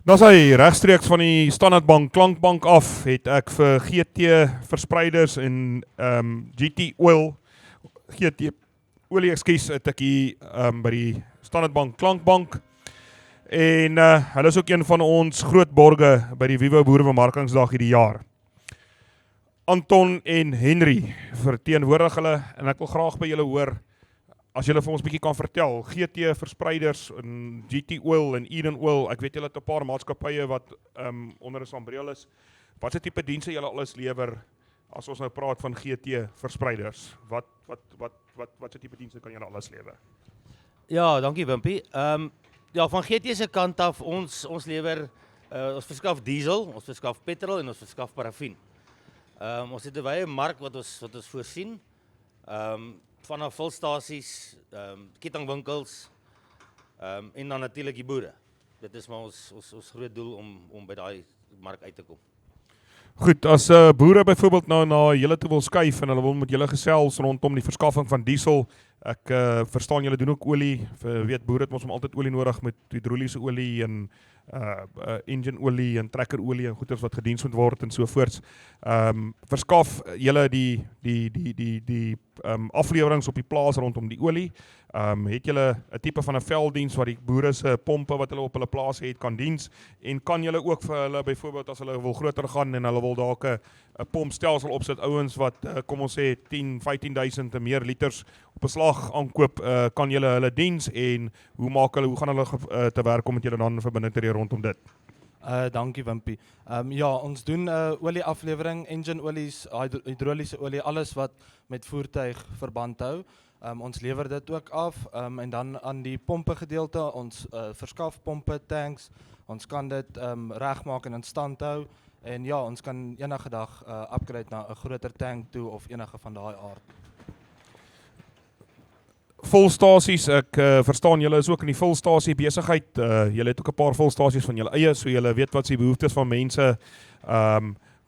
Dan sy regstreeks van die Standard Bank Klankbank af, het ek vir GT verspreiders en GT Oil, GT olie, ekskuus, het ek hier by die Standard Bank Klankbank. En hulle is ook een van ons groot borge by die Vivo Boerebemarkingsdag hierdie jaar. Anton en Henry verteenwoordig hulle en ek wil graag by julle hoor, as julle vir ons bietjie kan vertel, GT verspreiders en GT Oil en Eden Oil, ek weet julle het 'n paar maatskappye wat onder 'n sambreel is. Wat se tipe dienste julle alles lewer as ons nou praat van GT verspreiders? Wat se tipe dienste kan julle alles lewer? Ja, dankie Wimpie. Ja, van GT se kant af, ons lewer, ons verskaf diesel, ons verskaf petrol en ons verskaf parafin. Ons het 'n wye mark wat ons voorsien. Vanaf vulstasies, kettingwinkels, en dan natuurlik die boere. Dit is maar ons groot doel om by daai mark uit te kom. Goed, as boere byvoorbeeld nou na julle toe wil skuif en hulle wil met julle gesels rondom die verskaffing van diesel, ek verstaan julle doen ook olie, weet boere het ons altyd olie nodig met hidroliese olie en engine olie en trekker olie en goeders wat gediens moet word en sovoorts. Verskaf julle die aflewerings op die plaas rondom die olie. Het julle 'n tipe van 'n velddiens wat die boere se pompe wat hulle op hulle plaas het kan diens, en kan julle ook vir hulle byvoorbeeld as hulle wil groter gaan en hulle wil dalk 'n pompstelsel opsit, ouens wat kom ons sê 10-15.000 en meer liters op 'n slag aankoop, kan julle hulle diens en hoe gaan hulle te werk om met julle dan verbinding te rondom dit? Dankie Wimpie. Ja, ons doen olieaflewering, engine olies, hidroliese olie, alles wat met voertuig verband hou. Ons lewer dit ook af, en dan aan die pompe gedeelte, ons verskaf pompe, tanks, ons kan dit regmaak en in stand hou, en ja, ons kan enige dag upgrade na 'n groter tank toe of enige van daai aard. Volstasies, ek verstaan julle is ook in die volstasie besigheid, julle het ook 'n paar volstasies van julle eie, so julle weet wat se behoeftes van mense,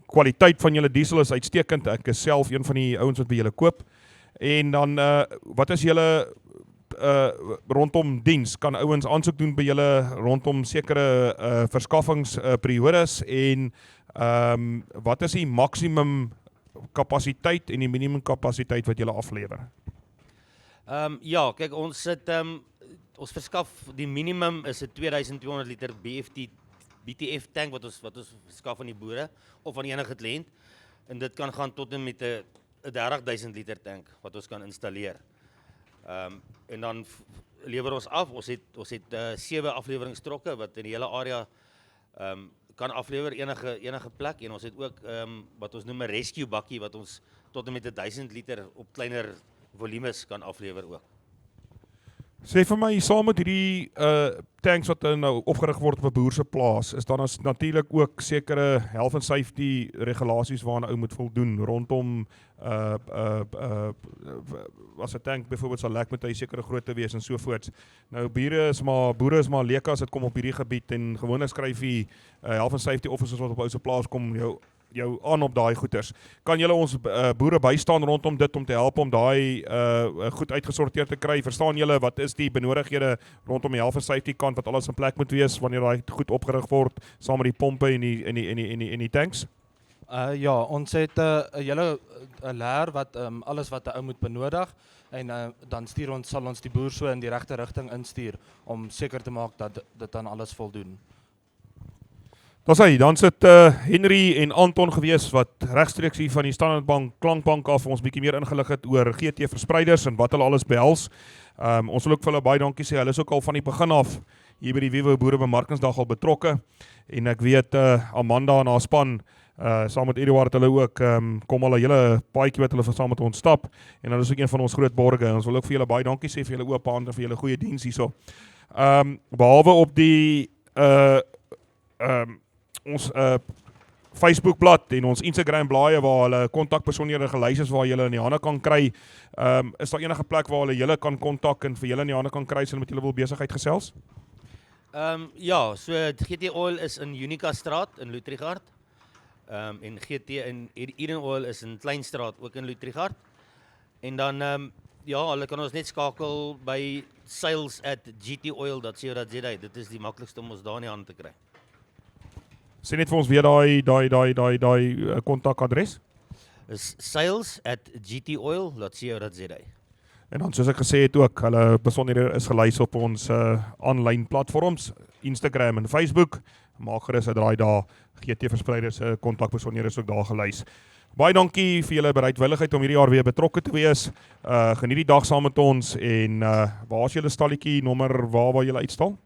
kwaliteit van julle diesel is uitstekend, ek is self een van die ouens wat by julle koop, en dan, wat is julle rondom diens, kan ouens aansoek doen by julle rondom sekere verskaffingsperiodes, en wat is die maksimum kapasiteit en die minimum kapasiteit wat julle aflewer? Ja, kyk, ons verskaf, die minimum is 'n 2200 liter BTF tank wat ons verskaf aan die boere of aan enige kliënt, en dit kan gaan tot en met 'n 30.000 liter tank wat ons kan installeer. En dan lewer ons af, ons het 7 afleweringstrokke wat in die hele area kan aflewer enige plek, en ons het ook wat ons noem 'n rescue bakkie wat ons tot en met 1000 liter op kleiner volumes kan aflewer ook. Sê vir my, saam met hierdie tanks wat nou opgerig word op 'n boer se plaas, is dan natuurlik ook sekere health and safety regulasies waaraan 'n ou moet voldoen rondom as 'n tank byvoorbeeld sal lek, moet hy sekere grootte wees en sovoorts. Nou boere is maar leke as dit kom op hierdie gebied, en gewoonlik skryf die health and safety officers wat op ou se plaas kom jou aan op daai goeders. Kan julle ons boere bystaan rondom dit om te help om daai goed uitgesorteer te kry? Verstaan julle wat is die benodighede rondom die health and safety kant wat alles in plek moet wees wanneer daai goed opgerig word saam met die pompe en die tanks? Ja, ons het 'n hele leer wat alles wat 'n ou moet benodig, en dan sal ons die boer so in die regte rigting instuur om seker te maak dat dit aan alles voldoen. Dan sit Henry en Anton gewees wat regstreeks hier van die Standard Bank Klankbank af ons bietjie meer ingelig het oor GT verspreiders en wat hulle alles behels. Ons wil ook vir hulle baie dankie sê, hulle is ook al van die begin af hier by die Vivo Boerebemarkingsdag al betrokke, en ek weet Amanda en haar span, saam met Eduard hulle ook, kom al 'n hele paadjie wat hulle saam met ons stap, en hulle is ook een van ons groot borge, en ons wil ook vir julle baie dankie sê vir julle oop hande en vir julle goeie diens hierso. Behalwe op die ons Facebookblad en ons Instagram blaaie waar hulle kontakpersonele gelys is waar julle in die hande kan kry, is daar enige plek waar hulle julle kan kontak en vir julle in die hande kan kry as hulle met julle wil besigheid gesels? Ja, so GT Oil is in Unica Straat in Lutrigard, en GT in Eden Oil is in Kleinstraat ook in Lutrigard, en dan ja, hulle kan ons net skakel by sales@gtoil.co.za, dit is die maklikste om ons daar in die hande te kry. Sê net vir ons weer daai kontakadres. Is sales@gtoil.co.za. En dan soos ek gesê het ook, hulle besonderhede is gelys op ons aanlyn platforms, Instagram en Facebook. Maak gerus 'n draai daar. GT Verspreiders se kontakbesonderhede is ook daar gelys. Baie dankie vir julle bereidwilligheid om hierdie jaar weer betrokke te wees. Geniet die dag saam met ons en waar is julle stalletjie nommer waar julle uitstal?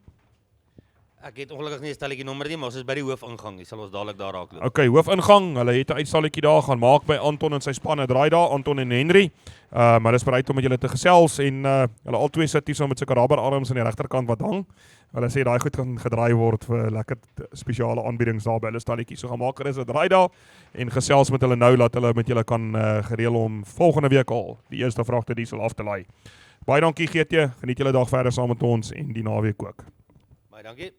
Ek het ongelukkig nie 'n stelletjie nommer nie, maar ons is by die hoofingang. Jy sal ons dadelik daar raakloop. Okay, hoofingang. Hulle het 'n uitstalletjie daar gaan maak by Anton en sy span 'n draai daar, Anton en Henry. Maar hulle is bereid om met julle te gesels en hulle albei sit hier so met sulke rubberarms aan die regterkant wat hang. Hulle sê daai goed kan gedraai word vir lekker spesiale aanbiedings daar by hulle stalletjie. So gaan maak gerus 'n draai daar en gesels met hulle nou dat hulle met julle kan gereël om volgende week al die eerste vragte diesel af te laai. Baie dankie GT. Geniet julle dag verder saam met ons en die naweek ook. Baie dankie.